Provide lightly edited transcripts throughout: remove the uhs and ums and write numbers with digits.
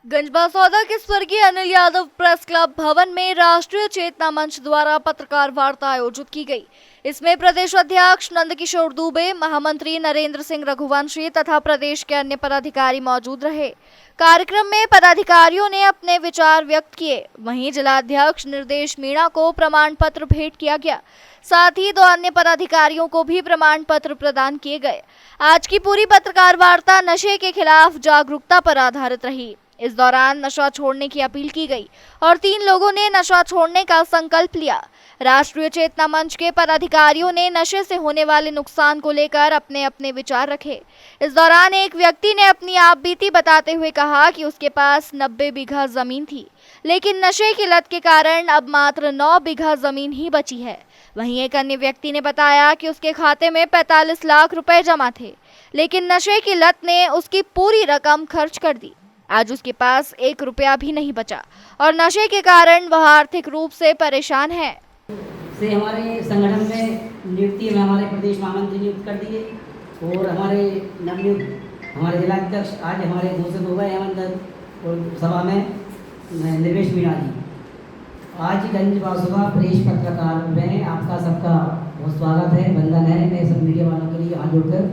गंजबासौदा के स्वर्गीय Anil Yadav press club भवन में राष्ट्रीय चेतना मंच द्वारा पत्रकार वार्ता आयोजित की गई। इसमें प्रदेश अध्यक्ष नंदकिशोर दुबे, महामंत्री नरेंद्र सिंह रघुवंशी तथा प्रदेश के अन्य पदाधिकारी मौजूद रहे। कार्यक्रम में पदाधिकारियों ने अपने विचार व्यक्त किए। वहीं जिलाध्यक्ष निर्देश मीणा को प्रमाण पत्र भेंट किया गया। साथ ही 2 अन्य पदाधिकारियों को भी प्रमाण पत्र प्रदान किए गए। आज की पूरी पत्रकार वार्ता नशे के खिलाफ जागरूकता पर आधारित रही। इस दौरान नशा छोड़ने की अपील की गई और 3 लोगों ने नशा छोड़ने का संकल्प लिया। राष्ट्रीय चेतना मंच के पदाधिकारियों ने नशे से होने वाले नुकसान को लेकर अपने अपने विचार रखे। इस दौरान एक व्यक्ति ने अपनी आपबीती बताते हुए कहा कि उसके पास 90 बीघा जमीन थी, लेकिन नशे की लत के कारण अब मात्र 9 बीघा जमीन ही बची है। वहीं एक अन्य व्यक्ति ने बताया कि उसके खाते में 45 लाख रुपए जमा थे, लेकिन नशे की लत ने उसकी पूरी रकम खर्च कर दी। आज उसके पास 1 रुपया भी नहीं बचा और नशे के कारण वह आर्थिक रूप से परेशान है। से हमारे संगठन में नियुक्ति में हमारे प्रदेश महामंत्री नियुक्त कर दिए और हमारे नवनियुक्त हमारे जिलाध्यक्ष आज हमारे घोषित हो गए हैं अंदर और सभा में निर्देश मीणा जी। आज गंजबासौदा प्रेस पत्रकार में आपका सबका बहुत स्वागत है, वंदन है। मैं सब मीडिया वालों के लिए हाथ जोड़कर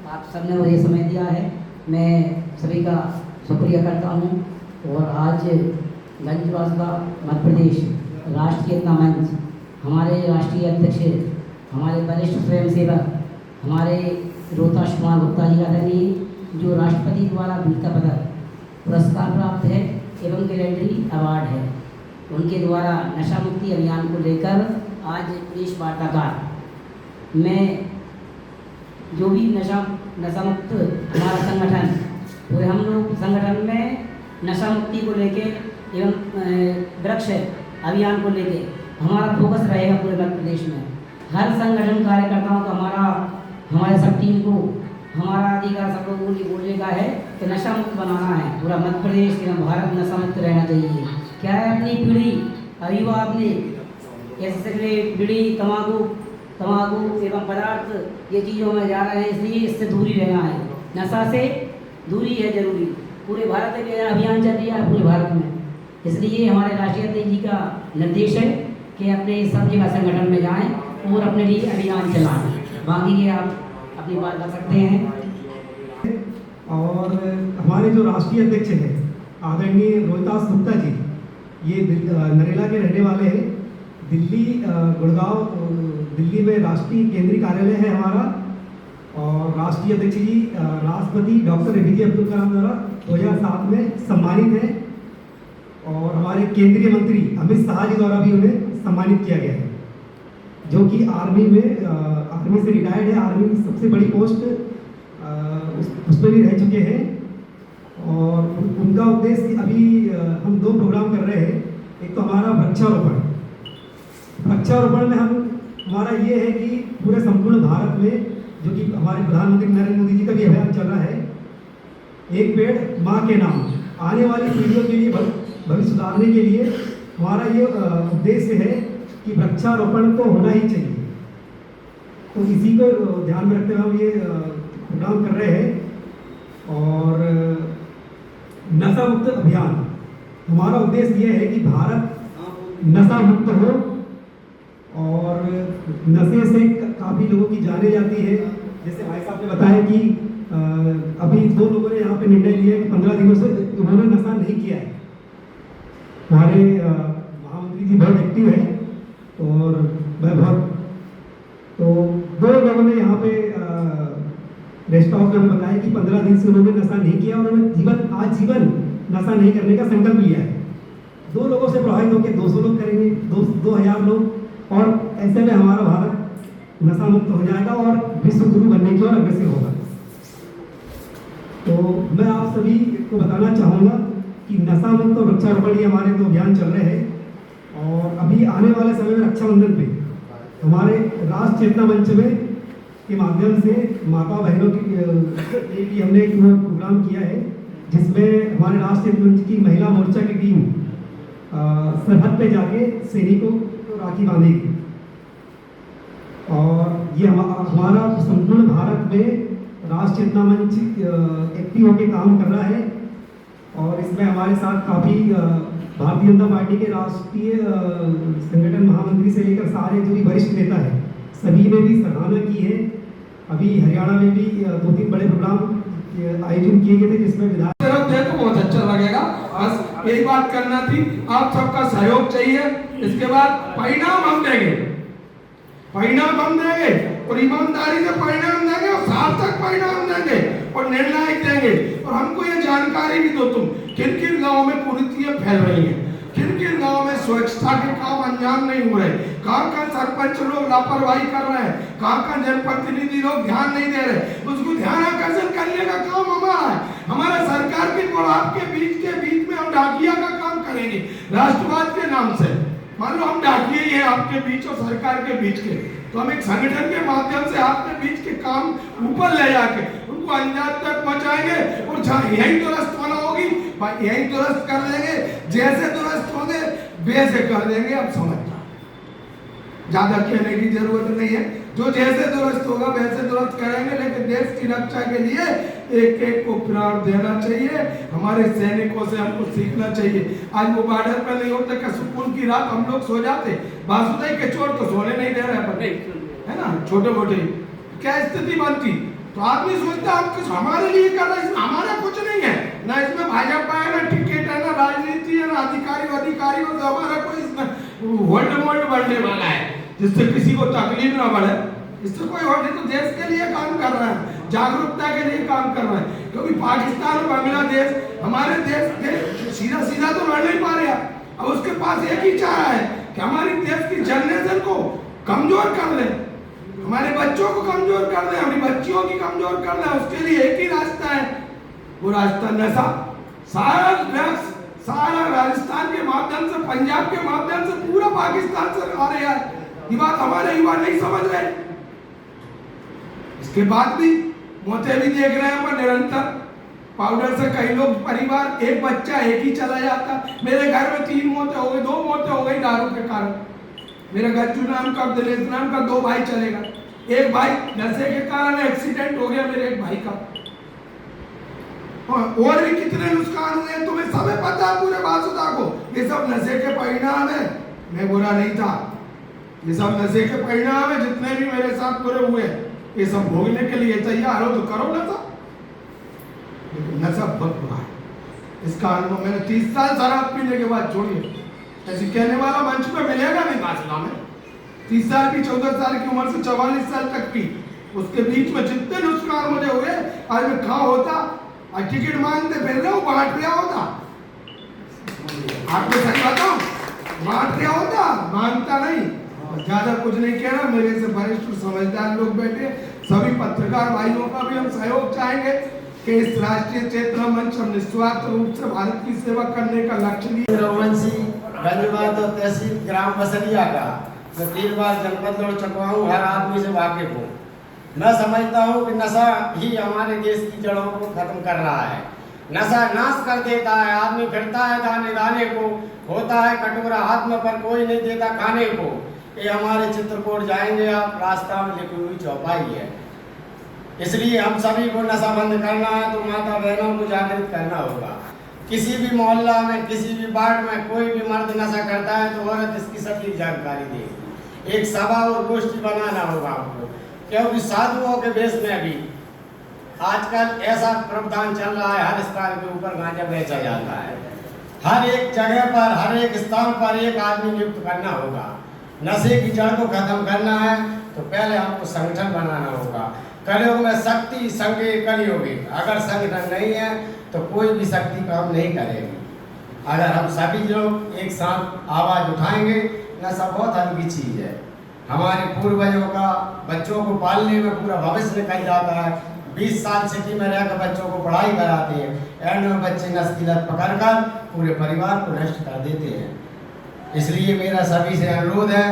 आप सबने मुझे समय दिया है, मैं सभी का शुक्रिया करता हूँ। और आज गंजबासौदा मध्य प्रदेश राष्ट्रीय चेतना मंच, हमारे राष्ट्रीय अध्यक्ष, हमारे वरिष्ठ स्वयंसेवक, हमारे रोहताश कुमार गुप्ता जी का धनी जो राष्ट्रपति द्वारा वीरता पदक पुरस्कार प्राप्त है एवं कैलेंडरी अवार्ड है, उनके द्वारा नशा मुक्ति अभियान को लेकर आज प्रेस वार्ताकार में जो भी नशा मुक्त हमारा संगठन पूरे हम लोग संगठन में नशा मुक्ति को लेके एवं वृक्ष अभियान को लेके हमारा फोकस रहेगा पूरे मध्य प्रदेश में। हर संगठन कार्यकर्ताओं का हमारे सब टीम को हमारा अधिकार सब लोगों को बोलने का है कि नशा मुक्त बनाना है पूरा मध्य प्रदेश एवं भारत नशा मुक्त रहना चाहिए। क्या है अपनी पीढ़ी अभी वो आपने ऐसे बीड़ी तम्बाकू एवं पदार्थ ये चीज़ों में जा रहे हैं, इसलिए इससे दूरी रहना है। नशा से दूरी है जरूरी। पूरे भारत में अभियान चल रहा है पूरे भारत में, इसलिए हमारे राष्ट्रीय अध्यक्ष जी का निर्देश है कि अपने सब जगह संगठन में जाएं और अपने लिए अभियान चलाएं। बाकी ये आप अपनी बात कर सकते हैं। और हमारे जो राष्ट्रीय अध्यक्ष हैं आदरणीय रोहितास गुप्ता जी, ये नरेला के रहने वाले हैं। गुड़गांव दिल्ली में राष्ट्रीय केंद्रीय कार्यालय है हमारा। और राष्ट्रीय अध्यक्ष जी राष्ट्रपति डॉक्टर APJ अब्दुल कलाम द्वारा 2007 में सम्मानित हैं और हमारे केंद्रीय मंत्री अमित शाह जी द्वारा भी उन्हें सम्मानित किया गया है, जो कि आर्मी से रिटायर्ड है। आर्मी की सबसे बड़ी पोस्ट उस पर भी रह चुके हैं। और उनका उद्देश्य अभी हम 2 प्रोग्राम कर रहे हैं। एक तो हमारा वृक्षारोपण में हमारा ये है कि पूरे संपूर्ण भारत में, जो कि हमारे प्रधानमंत्री नरेंद्र मोदी जी का भी अभियान चल रहा है, एक पेड़ माँ के नाम, आने वाली पीढ़ियों के लिए भविष्य सुधारने के लिए हमारा ये उद्देश्य है कि वृक्षारोपण तो होना ही चाहिए। तो इसी को ध्यान में रखते हुए हम ये प्रोग्राम कर रहे हैं। और नशा मुक्त अभियान, हमारा उद्देश्य ये है कि भारत नशा मुक्त हो। और नशे से काफ़ी लोगों की जाने जाती है। जैसे भाई साहब ने बताया कि अभी 2 लोगों ने यहाँ पे निर्णय लिया कि 15 दिनों से उन्होंने नशा नहीं किया है। हमारे महामंत्री जी बहुत एक्टिव है और मैं बहुत, तो 2 लोगों ने यहाँ पे रेस्ट हाउस में बताया कि 15 दिन से उन्होंने नशा नहीं किया और उन्होंने आजीवन नशा नहीं करने का संकल्प लिया है। 2 लोगों से प्रभावित होकर 200 लोग करेंगे, 2000 लोग, और ऐसे में हमारा भारत नशा मुक्त हो जाएगा और विश्व गुरु बनने की ओर अग्रसर होगा। तो मैं आप सभी को बताना चाहूँगा कि नशा मुक्त और वृक्षारोपण ये हमारे 2 अभियान चल रहे हैं। और अभी आने वाले समय में रक्षाबंधन पे हमारे राष्ट्रीय चेतना मंच में के माध्यम से माता बहनों की हमने एक प्रोग्राम किया है, जिसमें हमारे राष्ट्रीय मंच की महिला मोर्चा की टीम सरहद पे जाके सैनिकों को राखी बांधेगी। और ये हमारा संपूर्ण भारत में राष्ट्रीय चेतना मंच एक्टिव होकर काम कर रहा है। और इसमें हमारे साथ काफ़ी भारतीय जनता पार्टी के राष्ट्रीय संगठन महामंत्री से लेकर सारे जो भी वरिष्ठ नेता है सभी ने भी सराहना की है। अभी हरियाणा में भी 2-3 बड़े प्रोग्राम आयोजन किए गए थे जिसमें विधायक देखो बहुत अच्छा लगेगा। बस यही बात करना थी, आप सबका सहयोग चाहिए। इसके बाद परिणाम हम देंगे, परिणाम हम देंगे और ईमानदारी से परिणाम देंगे और सार्थक परिणाम देंगे और निर्णायक देंगे। और हमको ये जानकारी भी दो तुम किन किन गाँव में कुरीतियां फैल रही हैं, किन किन गाँव में स्वच्छता के काम अंजाम नहीं हो रहे, कहाँ सरपंच लोग लापरवाही कर रहे हैं, कहाँ जनप्रतिनिधि लोग ध्यान नहीं दे रहे। उसको ध्यान आकर्षण करने का काम हमारा है। हमारा सरकार की और आपके बीच में हम डाकिया का काम करेंगे राष्ट्रवाद के नाम से। मान लो हम डाकिए ही हैं आपके बीच और सरकार के बीच के, तो हम एक संगठन के माध्यम से आपके बीच के काम ऊपर ले जाके उनको अंजाम तक पहुंचाएंगे। और जहाँ यही दुरुस्त होना होगी यही दुरुस्त कर देंगे, जैसे दुरुस्त होंगे वैसे कर देंगे। अब समझ जाओ, ज्यादा कहने की जरूरत नहीं है। जो जैसे दुरुस्त होगा वैसे दुरुस्त करेंगे, लेकिन देश की रक्षा के लिए एक एक को प्राण देना चाहिए। हमारे सैनिकों से हमको सीखना चाहिए। आज वो बॉर्डर पर नहीं होते कि सुकून की रात हम लोग सो जाते, बासुदाई के चोर तो सोने नहीं दे रहे है ना, छोटे मोटे क्या स्थिति बनती। तो आदमी सोचता हम कुछ हमारे लिए कर रहे हैं, हमारा कुछ नहीं है ना, इसमें भाजपा है ना टिकट है ना राजनीति है ना अधिकारियों से हमारा कोई इसमें होल्ड बढ़ने वाला है जिससे किसी को तकलीफ ना बढ़े। इससे कोई और नहीं, तो देश के लिए काम कर रहा है, जागरूकता के लिए काम कर रहा है। क्योंकि पाकिस्तान और बांग्लादेश हमारे देश के सीधा तो लड़ नहीं पा रहे। अब उसके पास एक ही चाह है कि हमारी देश की जनरेशन को कमजोर कर ले, हमारे बच्चों को कमजोर कर दे, हमारी बच्चियों की कमजोर कर दे। उसके लिए एक ही रास्ता है, वो रास्ता नशा। सारा ड्रग्स सारा राजस्थान के माध्यम से, पंजाब के माध्यम से पूरा पाकिस्तान से आ रहा है। ये बात हमारे युवा नहीं समझ रहे। इसके बाद भी मौतें भी देख रहे हैं पर निरंतर पाउडर से कई लोग परिवार एक बच्चा एक ही चला जाता। मेरे घर में 3 मौतें हो गई, 2 मौतें हो गई दारू के कारण। मेरा गज्जू नाम का दिनेश नाम का 2 भाई चलेगा, एक भाई नशे के कारण एक्सीडेंट हो गया मेरे एक भाई का। और भी कितने नुकसान हुए तुम्हें सब पता है पूरे बासुदा को। ये सब नशे के परिणाम है, मैं बुरा नहीं था, ये सब नशे के परिणाम है। जितने भी मेरे साथ बुरे हुए ये सब भोगने के लिए तैयार हो तो करो नशा, लेकिन नशा बहुत बुरा है। इसका अनुभव मैंने 30 साल शराब पीने के बाद छोड़ी। ऐसी कहने वाला मंच पे मिलेगा नहीं बासुदा में। 30 साल की 14 साल की उम्र से 44 साल तक की, उसके बीच में जितने नुकसान मुझे हुए आज मैं कहाँ होता, आज टिकट मांगते फिर रहे हो, बांट रहा होता। आपको सच बताऊं, बांट रहा होता, मांगता नहीं। ज्यादा कुछ नहीं कह रहा, मेरे से वरिष्ठ समझदार लोग बैठे, सभी पत्रकार भाइयों का भी हम सहयोग चाहेंगे कि इस राष्ट्रीय चेतना मंच हम निस्वार्थ रूप से भारत की सेवा करने का लक्ष्य लिए। रघुवंशी गंजबाद और तहसील ग्राम बसरिया का मैं 3 बार जनपद लड़ चुका हूँ, हर आदमी से वाकिफ हूँ। मैं समझता हूँ कि नशा ही हमारे देश की जड़ों को खत्म कर रहा है। नशा नाश कर देता है, आदमी फिरता है दाने दाने को, होता है कटोरा हाथ में पर कोई नहीं देता खाने को। ये हमारे चित्रकूट जाएंगे आप, रास्ता में लिखी हुई चौपाई है। इसलिए हम सभी को नशा बंद करना है तो माता बहनों को जागृत करना होगा। किसी भी मोहल्ला में, किसी भी वार्ड में कोई भी मर्द नशा करता है तो औरत इसकी सटीक जानकारी देगी। एक सभा और गोष्ठी बनाना होगा आपको, क्योंकि साधुओं के वेश में भी आजकल ऐसा प्रावधान चल रहा है, हर स्थान के ऊपर गांजा बेचा जाता है। हर एक जगह पर, हर एक स्थान पर एक आदमी नियुक्त करना होगा। नशे की जड़ को खत्म करना है तो पहले हमको संगठन बनाना होगा। कलयुग में शक्ति संगे कलयुगी, अगर संगठन नहीं है तो कोई भी शक्ति काम नहीं करेगी। अगर हम सभी लोग एक साथ आवाज उठाएंगे, नशा बहुत हल्की चीज है। हमारे पूर्वजों का बच्चों को पालने में पूरा भविष्य निकल जाता है। 20 साल सिटी में रहकर बच्चों को पढ़ाई कराते हैं, एंड में बच्चे नशे की लत पकड़कर पूरे परिवार को नष्ट कर देते हैं। इसलिए मेरा सभी से अनुरोध है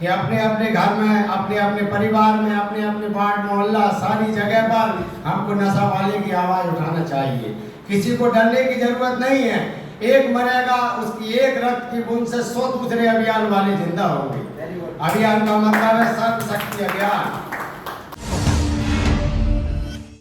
कि अपने अपने घर में, अपने अपने परिवार में, अपने अपने वार्ड मोहल्ला सारी जगह पर हमको नशा वाले की आवाज़ उठाना चाहिए। किसी को डरने की जरूरत नहीं है। एक मरेगा, उसकी एक रक्त की बूंद से 100 दूसरे अभियान वाले जिंदा होंगे। अभियान का मतलब है सर्व शक्ति अभियान।